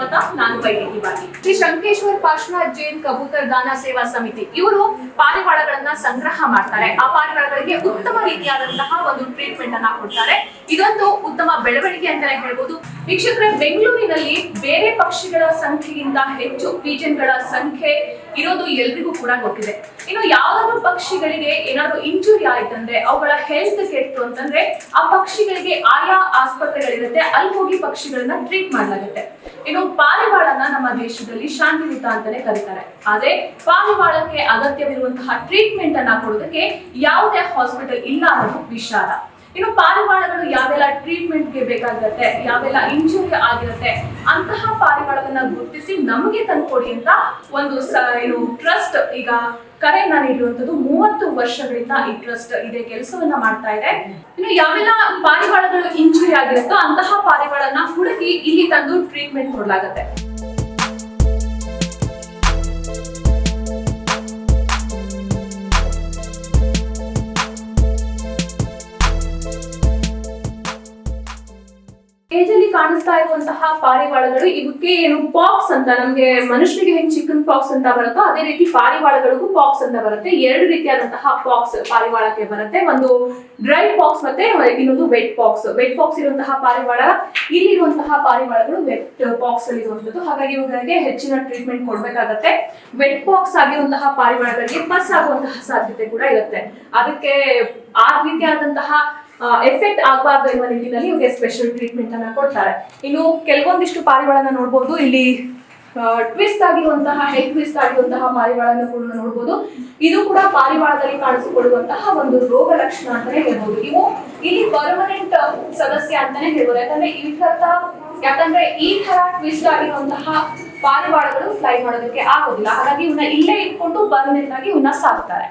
ಸ್ವಾಗತ. ನಾನು ವೈದೇಹಿ. ಶ್ರೀ ಶಂಕೇಶ್ವರ ಪಾರ್ಶ್ವನಾಥ್ ಜೈನ್ ಕಬೂತರ್ ದಾನ ಸೇವಾ ಸಮಿತಿ ಇವರು ಪಾರಿವಾಳಗಳನ್ನ ಸಂಗ್ರಹ ಮಾಡ್ತಾರೆ. ಆ ಪಾರಿವಾಳಗಳಿಗೆ ಉತ್ತಮ ರೀತಿಯಾದಂತಹ ಒಂದು ಟ್ರೀಟ್ಮೆಂಟ್ ಅನ್ನ ಕೊಡ್ತಾರೆ. ಇದೊಂದು ಉತ್ತಮ ಬೆಳವಣಿಗೆ ಅಂತಾನೆ ಹೇಳ್ಬೋದು. ವೀಕ್ಷಕರೇ, ಬೆಂಗಳೂರಿನಲ್ಲಿ ಬೇರೆ ಪಕ್ಷಿಗಳ ಸಂಖ್ಯೆಗಿಂತ ಹೆಚ್ಚು ಪೀಜನ್ಗಳ ಸಂಖ್ಯೆ ಇರೋದು ಎಲ್ರಿಗೂ ಕೂಡ ಗೊತ್ತಿದೆ. ಇನ್ನು ಯಾವ್ದಾದ್ರು ಪಕ್ಷಿಗಳಿಗೆ ಏನಾದ್ರು ಇಂಜುರಿ ಆಯ್ತಂದ್ರೆ, ಅವುಗಳ ಹೆಲ್ತ್ ಕೆಟ್ಟು ಅಂತಂದ್ರೆ ಆ ಪಕ್ಷಿಗಳಿಗೆ ಆಯಾ ಆಸ್ಪತ್ರೆಗಳಿರುತ್ತೆ, ಅಲ್ಲಿ ಹೋಗಿ ಪಕ್ಷಿಗಳನ್ನ ಟ್ರೀಟ್ ಮಾಡಲಾಗುತ್ತೆ. ಇನ್ನು ಪಾರಿವಾಳನ ನಮ್ಮ ದೇಶದಲ್ಲಿ ಶಾಂತಿಯುತ ಅಂತಾನೆ ಕರೀತಾರೆ. ಆದ್ರೆ ಪಾರಿವಾಳಕ್ಕೆ ಅಗತ್ಯವಿರುವಂತಹ ಟ್ರೀಟ್ಮೆಂಟ್ ಅನ್ನ ಕೊಡೋದಕ್ಕೆ ಯಾವುದೇ ಹಾಸ್ಪಿಟಲ್ ಇಲ್ಲ ಅನ್ನೋದು ವಿಷಾದ. ಇನ್ನು ಪಾರಿವಾಳಗಳು ಯಾವೆಲ್ಲ ಟ್ರೀಟ್ಮೆಂಟ್ಗೆ ಬೇಕಾಗಿರುತ್ತೆ, ಯಾವೆಲ್ಲ ಇಂಜುರಿ ಆಗಿರುತ್ತೆ, ಅಂತಹ ಪಾರಿವಾಳಗಳನ್ನ ಗುರುತಿಸಿ ನಮಗೆ ತಂದ್ಕೊಡಿ ಅಂತ ಒಂದು ಟ್ರಸ್ಟ್ ಈಗ ಕರೆಯನ್ನ ನೀಡಿರುವಂತದ್ದು. 30 ವರ್ಷಗಳಿಂದ ಈ ಟ್ರಸ್ಟ್ ಇದೇ ಕೆಲಸವನ್ನ ಮಾಡ್ತಾ ಇದೆ. ಇನ್ನು ಯಾವೆಲ್ಲ ಪಾರಿವಾಳಗಳು ಇಂಜುರಿ ಆಗಿರುತ್ತೋ ಅಂತಹ ಪಾರಿವಾಳನ ಹುಡುಕಿ ಇಲ್ಲಿ ತಂದು ಟ್ರೀಟ್ಮೆಂಟ್ ಕೊಡಲಾಗುತ್ತೆ. ಏಜಲ್ಲಿ ಕಾಣಿಸ್ತಾ ಇರುವಂತಹ ಪಾರಿವಾಳಗಳು ಇವಕ್ಕೆ ಏನು ಪಾಕ್ಸ್ ಅಂತ, ನಮ್ಗೆ ಮನುಷ್ಯರಿಗೆ ಹೆಂಗ್ ಚಿಕನ್ ಪಾಕ್ಸ್ ಅಂತ ಬರುತ್ತೋ ಅದೇ ರೀತಿ ಪಾರಿವಾಳಗಳಿಗೂ ಪಾಕ್ಸ್ ಅಂತ ಬರುತ್ತೆ. 2 ರೀತಿಯಾದಂತಹ ಪಾಕ್ಸ್ ಪಾರಿವಾಳಕ್ಕೆ ಬರುತ್ತೆ. ಒಂದು ಡ್ರೈ ಪಾಕ್ಸ್ ಮತ್ತೆ ಇನ್ನೊಂದು ವೆಟ್ ಪಾಕ್ಸ್. ವೆಟ್ ಪಾಕ್ಸ್ ಇರುವಂತಹ ಪಾರಿವಾಳ, ಇಲ್ಲಿರುವಂತಹ ಪಾರಿವಾಳಗಳು ವೆಟ್ ಪಾಕ್ಸ್ ಅಲ್ಲಿ ಇರುವಂತದ್ದು. ಹಾಗಾಗಿ ಇವುಗಳಿಗೆ ಹೆಚ್ಚಿನ ಟ್ರೀಟ್ಮೆಂಟ್ ಕೊಡ್ಬೇಕಾಗತ್ತೆ. ವೆಟ್ ಪಾಕ್ಸ್ ಆಗಿರುವಂತಹ ಪಾರಿವಾಳಗಳಿಗೆ ಪಸ್ ಆಗುವಂತಹ ಸಾಧ್ಯತೆ ಕೂಡ ಇರುತ್ತೆ. ಅದಕ್ಕೆ ಆ ರೀತಿಯಾದಂತಹ ಎಫೆಕ್ಟ್ ಆಗಬಾರ್ದು ಎನ್ನುವ ನಿಟ್ಟಿನಲ್ಲಿ ಇವರಿಗೆ ಸ್ಪೆಷಲ್ ಟ್ರೀಟ್ಮೆಂಟ್ ಅನ್ನ ಕೊಡ್ತಾರೆ. ಇನ್ನು ಕೆಲವೊಂದಿಷ್ಟು ಪಾರಿವಾಳನ ನೋಡ್ಬೋದು. ಇಲ್ಲಿ ಟ್ವಿಸ್ಟ್ ಆಗಿರುವಂತಹ ಹೆಡ್ ಟ್ವಿಸ್ಟ್ ಆಗಿರುವಂತಹ ಪಾರಿವಾಳನ ಕೂಡ ನೋಡ್ಬೋದು. ಇದು ಕೂಡ ಪಾರಿವಾಳದಲ್ಲಿ ಕಾಣಿಸಿಕೊಳ್ಳುವಂತಹ ಒಂದು ರೋಗ ಲಕ್ಷಣ ಅಂತಾನೆ ಹೇಳ್ಬೋದು. ಇವು ಇಲ್ಲಿ ಪರ್ಮನೆಂಟ್ ಸದಸ್ಯ ಅಂತಾನೆ ಹೇಳ್ಬೋದು. ಯಾಕಂದ್ರೆ ಈ ತರ ಟ್ವಿಸ್ಟ್ ಆಗಿರುವಂತಹ ಪಾರಿವಾಳಗಳು ಫ್ಲೈ ಮಾಡೋದಕ್ಕೆ ಆಗೋದಿಲ್ಲ. ಹಾಗಾಗಿ ಇವನ್ನ ಇಲ್ಲೇ ಇಟ್ಕೊಂಡು ಪರ್ಮನೆಂಟ್ ಆಗಿ ಇವನ್ನ ಸಾಕ್ತಾರೆ.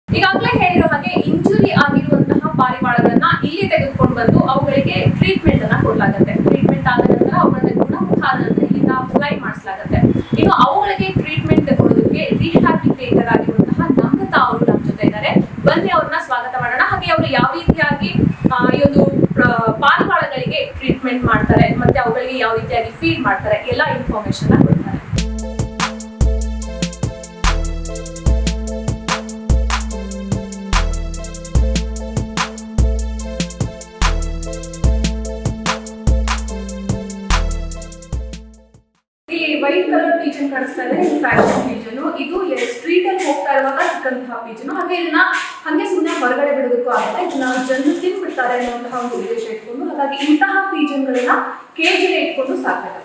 ಈಗಾಗಲೇ ಹೇಳಿರೋ ಹಾಗೆ ಇಂಜುರಿ ಆಗಿರುವಂತಹ ಪಾರಿವಾಳಗಳನ್ನ ಇಲ್ಲಿ ತೆಗೆದುಕೊಂಡು ಬಂದು ಅವುಗಳಿಗೆ ಟ್ರೀಟ್ಮೆಂಟ್ ಅನ್ನ ಕೊಡಲಾಗುತ್ತೆ. ಟ್ರೀಟ್ಮೆಂಟ್ ಆದ ನಂತರ ಅವುಗಳನ್ನ ಗುಣಮುಖಾದ ನಂತರ ಇಲ್ಲಿಂದ ಫ್ಲೈ ಮಾಡಿಸಲಾಗುತ್ತೆ. ಇನ್ನು ಅವುಗಳಿಗೆ ಟ್ರೀಟ್ಮೆಂಟ್ ಕೊಡೋದಕ್ಕೆ ರಿಹ್ಯಾಬಿಲಿಟೇಟರ್ ಆಗಿರುವಂತಹ ನಮ್ರತಾ ಅವರು ನಮ್ಮ ಜೊತೆ ಇದ್ದಾರೆ. ಬನ್ನಿ ಅವ್ರನ್ನ ಸ್ವಾಗತ ಮಾಡೋಣ. ಹಾಗೆ ಅವರು ಯಾವ ರೀತಿಯಾಗಿ ಈ ಒಂದು ಪಾರಿವಾಳಗಳಿಗೆ ಟ್ರೀಟ್ಮೆಂಟ್ ಮಾಡ್ತಾರೆ ಮತ್ತೆ ಅವುಗಳಿಗೆ ಯಾವ ರೀತಿಯಾಗಿ ಫೀಡ್ ಮಾಡ್ತಾರೆ ಎಲ್ಲ ಇನ್ಫಾರ್ಮೇಶನ್ ಕೊಡ್ತಾರೆ. ವೈಟ್ ಕಲರ್ ಪೀಜನ್ ಕಾಣಿಸ್ತಾ ಇದೆ. ಇದು ಫ್ಯಾಷನ್ ಪೀಜನ್. ಇದು ಸ್ಟ್ರೀಟ್ ಅಲ್ಲಿ ಹೋಗ್ತಾ ಇರುವಾಗ ಸಿಕ್ಕಂತಹ ಪೀಜನ್. ಹಾಗೆ ಇದನ್ನ ಹಂಗೆ ಸುಮ್ಮನೆ ಹೊರಗಡೆ ಬಿಡೋದಕ್ಕೂ ಆಗಲ್ಲ. ಇದನ್ನ ಜನರು ತಿನ್ಬಿಡ್ತಾರೆ ಅನ್ನುವಂತಹ ಒಂದು ಉದ್ದೇಶ ಇಟ್ಕೊಂಡು, ಹಾಗಾಗಿ ಇಂತಹ ಪೀಜನ್ಗಳನ್ನ ಕೇಜಿಗೆ ಇಟ್ಕೊಂಡು ಸಾಕಾಗುತ್ತೆ.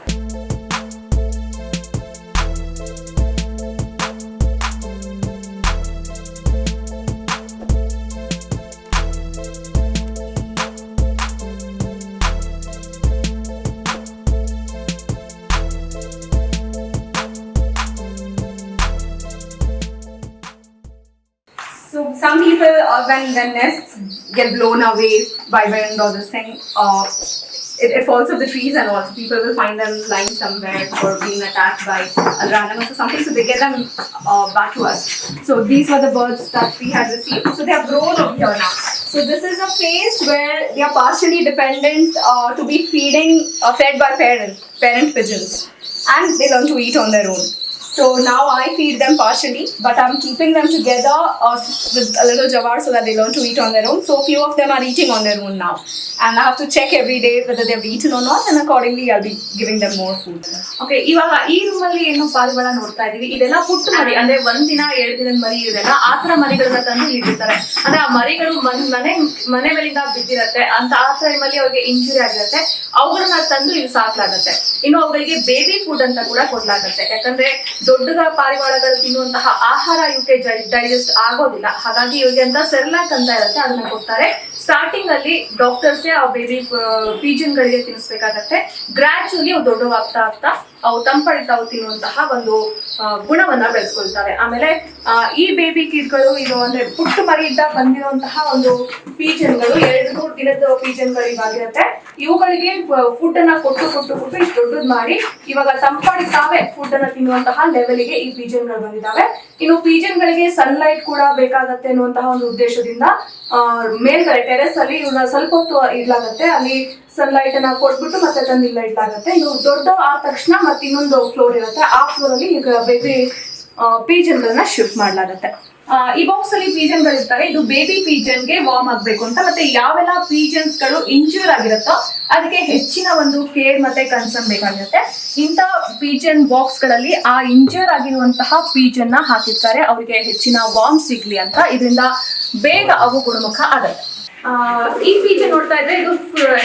So some people, when the nests get blown away by wind or this thing, it falls off the trees, and also people will find them lying somewhere or being attacked by other animals or something. So they get them back to us. So these were the birds that we had received. So they have grown over here now. So this is a phase where they are partially dependent to be fed by parent pigeons, and they learn to eat on their own. So now I feed them partially, but I'm keeping them together with a little jawar so that they learn to eat on their own. So few of them are eating on their own now, and I have to check every day whether they've eaten or not, and accordingly I'll be giving them more food. Okay, ಇವಾಗ ಈ room ಅಲ್ಲಿ ಏನು ಪಾರಿವಾಳ ನೋಡ್ತಾ ಇದೀವಿ, ಇದೆಲ್ಲ ಪುಟ್ಟ ಮರಿ, ಅಂದ್ರೆ 1 ದಿನ 2 ದಿನದ ಮರಿ ಇದೆಲ್ಲ ಆ ತರ ಮರಿಗಳನ್ನ ತಂದು ಇಟ್ಟಿರ್ತಾರೆ. ಅಂದ್ರೆ ಆ ಮರಿಗಳು ಮನೆ ಮೇಲಿಂದ ಬಿದ್ದಿರತ್ತೆ ಅಂತ ಆ ಟೈಮಲ್ಲಿ ಅವ್ರಿಗೆ ಇಂಜುರಿ ಆಗಿರುತ್ತೆ. ಅವುಗಳನ್ನ ತಂದು ಇಲ್ಲಿ ಸಾಕ್ಲಾಗತ್ತೆ. ಇನ್ನು ಅವುಗಳಿಗೆ ಬೇಬಿ ಫುಡ್ ಅಂತ ಕೂಡ ಕೊಡ್ಲಾಗತ್ತೆ. ಯಾಕಂದ್ರೆ ದೊಡ್ಡ ಪಾರಿವಾಳಗಳು ತಿನ್ನುವಂತಹ ಆಹಾರ ಇವಕ್ಕೆ ಡೈಜೆಸ್ಟ್ ಆಗೋದಿಲ್ಲ. ಹಾಗಾಗಿ ಇವ್ರಿಗೆ ಅಂತ ಸೆರ್ಲಾಕ್ ಅಂತ ಇರುತ್ತೆ, ಅದನ್ನ ಕೊಡ್ತಾರೆ. ಸ್ಟಾರ್ಟಿಂಗ್ ಅಲ್ಲಿ ಡಾಕ್ಟರ್ಸ್ ಆ ಬೇಬಿ ಪೀಜನ್ ಗಳಿಗೆ ತಿನ್ನಿಸ್ಬೇಕಾಗತ್ತೆ. ಗ್ರಾಜುಯಲಿ ಅವು ದೊಡ್ಡವಾಗ್ತಾ ಅವು ತಂಪಡಿತಾವು ತಿನ್ನುವಂತಹ ಒಂದು ಗುಣವನ್ನ ಬೆಳೆಸ್ಕೊಳ್ತಾರೆ. ಆಮೇಲೆ ಈ ಬೇಬಿ ಕಿಡ್ಗಳು ಇದು ಅಂದ್ರೆ ಪುಟ್ಟ ಮರಿಯಿಂದ ಬಂದಿರುವಂತಹ ಒಂದು ಪೀಜನ್ಗಳು 2-3 ದಿನದ ಪೀಜನ್ಗಳು ಇವಾಗಿರುತ್ತೆ. ಇವುಗಳಿಗೆ ಫುಡ್ ಅನ್ನ ಕೊಟ್ಟು ಇಷ್ಟು ದೊಡ್ಡದ್ ಮಾಡಿ ಇವಾಗ ತಂಪಡಿತಾವೆ ಫುಡ್ ಅನ್ನ ತಿನ್ನುವಂತಹ ಲೆವೆಲ್ಗೆ ಈ ಪೀಜನ್ಗಳು ಬಂದಿದ್ದಾವೆ. ಇನ್ನು ಪೀಜನ್ಗಳಿಗೆ ಸನ್ಲೈಟ್ ಕೂಡ ಬೇಕಾಗತ್ತೆ ಅನ್ನುವಂತಹ ಒಂದು ಉದ್ದೇಶದಿಂದ ಮೇಲ್ಗಡೆ ಟೆರೆಸ್ ಅಲ್ಲಿ ಇವ್ರನ್ನ ಸ್ವಲ್ಪ ಹೊತ್ತು ಇಡ್ಲಾಗತ್ತೆ. ಅಲ್ಲಿ ಸನ್ಲೈಟ್ ಅನ್ನ ಕೊಟ್ಬಿಟ್ಟು ಮತ್ತೆ ತಂದು ಇಲ್ಲ ಇಡ್ಲಾಗತ್ತೆ. ಇದು ದೊಡ್ಡ ಆದ ತಕ್ಷಣ ಮತ್ತೆ ಇನ್ನೊಂದು ಫ್ಲೋರ್ ಇರುತ್ತೆ, ಆ ಫ್ಲೋರ್ ಅಲ್ಲಿ ಈಗ ಬೇಬಿ ಪೀಜನ್ಗಳನ್ನ ಶಿಫ್ಟ್ ಮಾಡ್ಲಾಗತ್ತೆ. ಈ ಬಾಕ್ಸ್ ಅಲ್ಲಿ ಪೀಜನ್ ಗಳು ಇರ್ತವೆ. ಇದು ಬೇಬಿ ಪೀಜನ್ ಗೆ ವಾರ್ಮ್ ಆಗ್ಬೇಕು ಅಂತ, ಮತ್ತೆ ಯಾವೆಲ್ಲ ಪೀಜನ್ಸ್ ಗಳು ಇಂಜೂರ್ ಆಗಿರುತ್ತೋ ಅದಕ್ಕೆ ಹೆಚ್ಚಿನ ಒಂದು ಕೇರ್ ಮತ್ತೆ ಕನ್ಸರ್ನ್ ಬೇಕಾಗಿರುತ್ತೆ. ಇಂಥ ಪೀಜನ್ ಬಾಕ್ಸ್ ಗಳಲ್ಲಿ ಆ ಇಂಜೂರ್ ಆಗಿರುವಂತಹ ಪೀಜನ್ ನ ಹಾಕಿರ್ತಾರೆ, ಅವರಿಗೆ ಹೆಚ್ಚಿನ ವಾರ್ಮ್ ಸಿಗ್ಲಿ ಅಂತ. ಇದರಿಂದ ಬೇಗ ಅವು ಗುಣಮುಖ ಆಗುತ್ತೆ. ಈ ಪೀಜನ್ ನೋಡ್ತಾ ಇದ್ರೆ ಇದು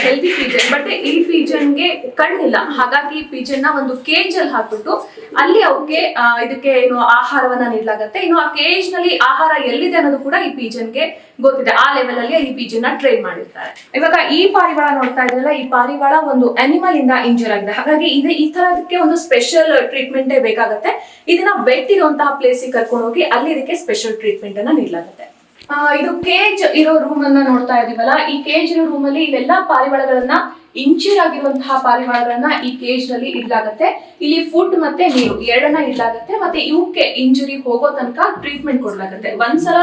ಹೆಲ್ದಿ ಪೀಜನ್, ಬಟ್ ಈ ಪೀಜನ್ಗೆ ಕಣ್ಣಿಲ್ಲ, ಹಾಗಾಗಿ ಈ ಪೀಜನ್ ನ ಒಂದು ಕೇಜ್ ಅಲ್ಲಿ ಹಾಕ್ಬಿಟ್ಟು ಅಲ್ಲಿ ಅವಕ್ಕೆ ಇದಕ್ಕೆ ಏನು ಆಹಾರವನ್ನ ನೀಡಲಾಗತ್ತೆ. ಇನ್ನು ಆ ಕೇಜ್ ನಲ್ಲಿ ಆಹಾರ ಎಲ್ಲಿದೆ ಅನ್ನೋದು ಕೂಡ ಈ ಪೀಜನ್ಗೆ ಗೊತ್ತಿದೆ, ಆ ಲೆವೆಲ್ ಅಲ್ಲಿ ಈ ಪೀಜನ್ ನ ಟ್ರೈನ್ ಮಾಡಿರ್ತಾರೆ. ಇವಾಗ ಈ ಪಾರಿವಾಳ ನೋಡ್ತಾ ಇದ್ರಲ್ಲ, ಈ ಪಾರಿವಾಳ ಒಂದು ಅನಿಮಲ್ ಇಂದ ಇಂಜೂರ್ ಆಗಿದೆ, ಹಾಗಾಗಿ ಈ ತರದಕ್ಕೆ ಒಂದು ಸ್ಪೆಷಲ್ ಟ್ರೀಟ್ಮೆಂಟ್ ಬೇಕಾಗುತ್ತೆ. ಇದನ್ನ ವೆಟ್ ಇರುವಂತಹ ಪ್ಲೇಸ್ ಕರ್ಕೊಂಡು ಹೋಗಿ ಅಲ್ಲಿ ಇದಕ್ಕೆ ಸ್ಪೆಷಲ್ ಟ್ರೀಟ್ಮೆಂಟ್ ಅನ್ನ ನೀಡಲಾಗುತ್ತೆ. ಇದು ಕೇಜ್ ಇರೋ ರೂಮ್ ಅನ್ನ ನೋಡ್ತಾ ಇದೀವಲ್ಲ, ಈ ಕೇಜ್ ಇರೋ ರೂಮ್ ಅಲ್ಲಿ ಇವೆಲ್ಲ ಪಾರಿವಾಳಗಳನ್ನ ಇಂಜೂರ್ ಆಗಿರುವಂತಹ ಪಾರಿವಾಳಗಳನ್ನ ಈ ಕೇಜ್ ನಲ್ಲಿ ಇಡ್ಲಾಗತ್ತೆ. ಇಲ್ಲಿ ಫುಡ್ ಮತ್ತೆ ನೀರು ಎರಡನ್ನ ಇಡ್ಲಾಗತ್ತೆ, ಮತ್ತೆ ಇವಕ್ಕೆ ಇಂಜುರಿ ಹೋಗೋ ತನಕ ಟ್ರೀಟ್ಮೆಂಟ್ ಕೊಡ್ಲಾಗತ್ತೆ. ಒಂದ್ಸಲ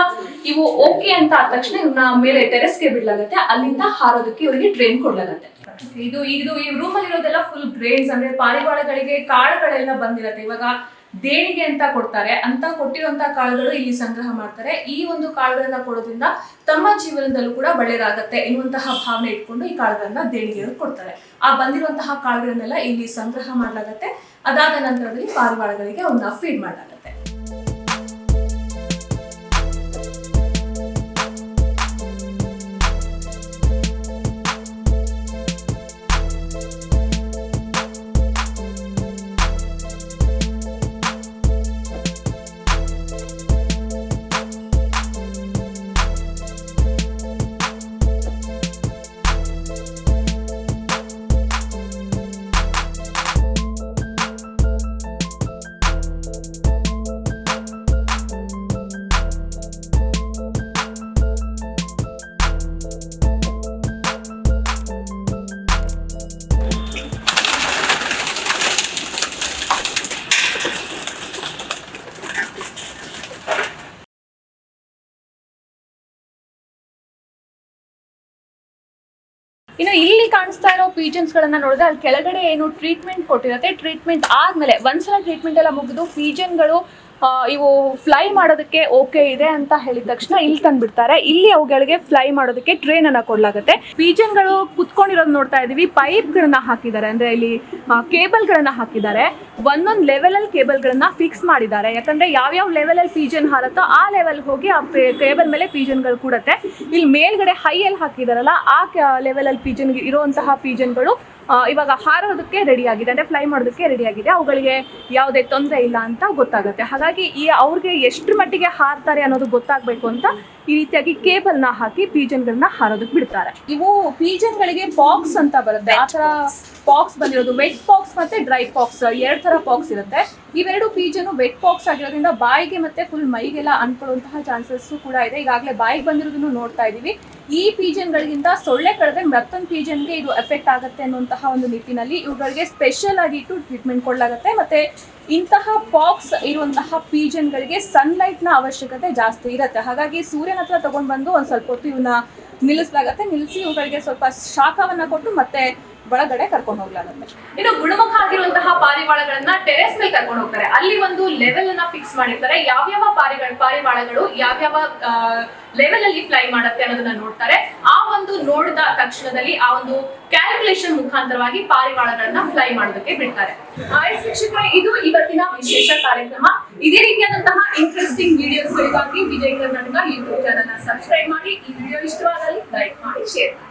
ಇವು ಓಕೆ ಅಂತ ಆದ ತಕ್ಷಣ ಇವನ್ನ ಮೇಲೆ ಟೆರೆಸ್ಗೆ ಬಿಡ್ಲಾಗತ್ತೆ, ಅಲ್ಲಿಂದ ಹಾರೋದಕ್ಕೆ ಇವರಿಗೆ ಟ್ರೈನ್ ಕೊಡ್ಲಾಗತ್ತೆ. ಇದು ಈ ರೂಮ್ ಅಲ್ಲಿ ಇರೋದೆಲ್ಲ ಫುಲ್ ಗ್ರೇನ್ಸ್, ಅಂದ್ರೆ ಪಾರಿವಾಳಗಳಿಗೆ ಕಾಳುಗಳೆಲ್ಲ ಬಂದಿರತ್ತೆ. ಇವಾಗ ದೇಣಿಗೆ ಅಂತ ಕೊಡ್ತಾರೆ, ಅಂತ ಕೊಟ್ಟಿರುವಂತಹ ಕಾಳುಗಳು ಇಲ್ಲಿ ಸಂಗ್ರಹ ಮಾಡ್ತಾರೆ. ಈ ಒಂದು ಕಾಳುಗಳನ್ನ ಕೊಡೋದ್ರಿಂದ ತಮ್ಮ ಜೀವನದಲ್ಲೂ ಕೂಡ ಒಳ್ಳೆಯದಾಗತ್ತೆ ಎನ್ನುವಂತಹ ಭಾವನೆ ಇಟ್ಕೊಂಡು ಈ ಕಾಳುಗಳನ್ನ ದೇಣಿಗೆಗಳು ಕೊಡ್ತಾರೆ. ಆ ಬಂದಿರುವಂತಹ ಕಾಳುಗಳನ್ನೆಲ್ಲ ಇಲ್ಲಿ ಸಂಗ್ರಹ ಮಾಡಲಾಗತ್ತೆ. ಅದಾದ ನಂತರದಲ್ಲಿ ಪಾರಿವಾಳಗಳಿಗೆ ಅವನ್ನ ಫೀಡ್ ಮಾಡಲಾಗತ್ತೆ. ಇನ್ನು ಇಲ್ಲಿ ಕಾಣಿಸ್ತಾ ಇರೋ ಪೀಜನ್ಸ್ ಗಳನ್ನ ನೋಡಿದ್ರೆ ಅಲ್ಲಿ ಕೆಳಗಡೆ ಏನು ಟ್ರೀಟ್ಮೆಂಟ್ ಕೊಟ್ಟಿರುತ್ತೆ, ಟ್ರೀಟ್ಮೆಂಟ್ ಆದ್ಮೇಲೆ ಒಂದ್ಸಲ ಟ್ರೀಟ್ಮೆಂಟ್ ಎಲ್ಲ ಮುಗಿದು ಪೀಜನ್ಗಳು ಇವು ಫ್ಲೈ ಮಾಡೋದಕ್ಕೆ ಓಕೆ ಇದೆ ಅಂತ ಹೇಳಿದ ತಕ್ಷಣ ಇಲ್ಲಿ ತಂದ್ಬಿಡ್ತಾರೆ. ಇಲ್ಲಿ ಅವುಗಳಿಗೆ ಫ್ಲೈ ಮಾಡೋದಕ್ಕೆ ಟ್ರೈನ್ ಅನ್ನ ಕೊಡ್ಲಾಗುತ್ತೆ. ಪೀಜನ್ಗಳು ಕುತ್ಕೊಂಡಿರೋದು ನೋಡ್ತಾ ಇದೀವಿ, ಪೈಪ್ ಗಳನ್ನ ಹಾಕಿದ್ದಾರೆ, ಅಂದ್ರೆ ಇಲ್ಲಿ ಕೇಬಲ್ ಗಳನ್ನ ಹಾಕಿದ್ದಾರೆ. ಒಂದೊಂದು ಲೆವೆಲ್ ಅಲ್ಲಿ ಕೇಬಲ್ ಗಳನ್ನ ಫಿಕ್ಸ್ ಮಾಡಿದ್ದಾರೆ, ಯಾಕಂದ್ರೆ ಯಾವ್ಯಾವ ಲೆವೆಲ್ ಅಲ್ಲಿ ಪೀಜನ್ ಹಾರತ್ತೋ ಆ ಲೆವೆಲ್ ಹೋಗಿ ಆ ಕೇಬಲ್ ಮೇಲೆ ಪೀಜನ್ಗಳು ಕೂಡತ್ತೆ. ಇಲ್ಲಿ ಮೇಲ್ಗಡೆ ಹೈ ಅಲ್ಲಿ ಹಾಕಿದಾರಲ್ಲ, ಆ ಲೆವೆಲ್ ಅಲ್ಲಿ ಪೀಜನ್ ಇರುವಂತಹ ಪೀಜನ್ಗಳು ಇವಾಗ ಹಾರೋದಕ್ಕೆ ರೆಡಿ ಆಗಿದೆ, ಅಂದ್ರೆ ಫ್ಲೈ ಮಾಡೋದಕ್ಕೆ ರೆಡಿ ಆಗಿದೆ. ಅವುಗಳಿಗೆ ಯಾವುದೇ ತೊಂದರೆ ಇಲ್ಲ ಅಂತ ಗೊತ್ತಾಗುತ್ತೆ. ಹಾಗಾಗಿ ಅವ್ರಿಗೆ ಎಷ್ಟರ ಮಟ್ಟಿಗೆ ಹಾರ್ತಾರೆ ಅನ್ನೋದು ಗೊತ್ತಾಗಬೇಕು ಅಂತ ಈ ರೀತಿಯಾಗಿ ಕೇಬಲ್ನ ಹಾಕಿ ಪೀಜನ್ಗಳನ್ನ ಹಾರೋದಕ್ಕೆ ಬಿಡ್ತಾರೆ. ಇವು ಪೀಜನ್ಗಳಿಗೆ ಪಾಕ್ಸ್ ಅಂತ ಬರುತ್ತೆ, ಆ ಥರ ಪಾಕ್ಸ್ ಬಂದಿರೋದು ವೆಟ್ ಪಾಕ್ಸ್ ಮತ್ತೆ ಡ್ರೈ ಪಾಕ್ಸ್, ಎರಡು ಥರ ಪಾಕ್ಸ್ ಇರುತ್ತೆ. ಇವೆರಡು ಪೀಜನ್ ವೆಟ್ ಪಾಕ್ಸ್ ಆಗಿರೋದ್ರಿಂದ ಬಾಯಿಗೆ ಮತ್ತೆ ಫುಲ್ ಮೈಗೆಲ್ಲ ಅಂಟ್ಕೊಳ್ಳುವಂತಹ ಚಾನ್ಸಸ್ ಕೂಡ ಇದೆ. ಈಗಾಗಲೇ ಬಾಯಿಗೆ ಬಂದಿರೋದನ್ನು ನೋಡ್ತಾ ಇದೀವಿ. ಈ ಪೀಜನ್ಗಳಿಗಿಂತ ಸೊಳ್ಳೆ ಕಳೆದ್ರೆ ಮತ್ತೊಂದು ಪೀಜನ್ಗೆ ಇದು ಎಫೆಕ್ಟ್ ಆಗುತ್ತೆ ಅನ್ನುವಂತಹ ಒಂದು ನಿಟ್ಟಿನಲ್ಲಿ ಇವುಗಳಿಗೆ ಸ್ಪೆಷಲ್ ಆಗಿ ಇಟ್ಟು ಟ್ರೀಟ್ಮೆಂಟ್ ಕೊಡಲಾಗುತ್ತೆ. ಮತ್ತೆ ಇಂತಹ ಪಾಕ್ಸ್ ಇರುವಂತಹ ಪೀಜನ್ಗಳಿಗೆ ಸನ್ಲೈಟ್ನ ಅವಶ್ಯಕತೆ ಜಾಸ್ತಿ ಇರುತ್ತೆ. ಹಾಗಾಗಿ ಸೂರ್ಯನ ಹತ್ರ ತಗೊಂಡು ಬಂದು ಒಂದು ಸ್ವಲ್ಪ ಹೊತ್ತು ಇವನ್ನ ನಿಲ್ಲಿಸಲಾಗತ್ತೆ. ನಿಲ್ಲಿಸಿ ಇವುಗಳಿಗೆ ಸ್ವಲ್ಪ ಶಾಖವನ್ನ ಕೊಟ್ಟು ಮತ್ತೆ ಒಳಗಡೆ ಕರ್ಕೊಂಡು ಹೋಗ್ಲಾಗುತ್ತೆ. ಇನ್ನು ಗುಣಮುಖ ಆಗಿರುವಂತಹ ಪಾರಿವಾಳಗಳನ್ನ ಟೆರೆಸ್ ಮೇಲೆ ಕರ್ಕೊಂಡು ಹೋಗ್ತಾರೆ. ಅಲ್ಲಿ ಒಂದು ಲೆವೆಲ್ ಅನ್ನ ಫಿಕ್ಸ್ ಮಾಡಿರ್ತಾರೆ. ಯಾವ್ಯಾವ ಪಾರಿವಾಳಗಳು ಯಾವ್ಯಾವ ಲೆವೆಲ್ ಅಲ್ಲಿ ಫ್ಲೈ ಮಾಡುತ್ತೆ ಅನ್ನೋದನ್ನ ನೋಡ್ತಾರೆ. ಆ ಒಂದು ನೋಡಿದ ತಕ್ಷಣದಲ್ಲಿ ಆ ಒಂದು ಕ್ಯಾಲ್ಕುಲೇಷನ್ ಮುಖಾಂತರವಾಗಿ ಪಾರಿವಾಳಗಳನ್ನ ಫ್ಲೈ ಮಾಡೋದಕ್ಕೆ ಬಿಡ್ತಾರೆ. ಶಿಕ್ಷಕರೇ, ಇದು ಇವತ್ತಿನ ವಿಶೇಷ ಕಾರ್ಯಕ್ರಮ. ಇದೇ ರೀತಿಯಾದಂತಹ ಇಂಟ್ರೆಸ್ಟಿಂಗ್ ವಿಡಿಯೋಸ್ಗಳಿಗಾಗಿ ವಿಜಯ್ ಕರ್ನಾಟಕ ಯೂಟ್ಯೂಬ್ ಚಾನಲ್ ನ ಸಬ್ಸ್ಕ್ರೈಬ್ ಮಾಡಿ. ಈ ವಿಡಿಯೋ ಇಷ್ಟವಾದಲ್ಲಿ ಲೈಕ್ ಮಾಡಿ, ಶೇರ್ ಮಾಡಿ.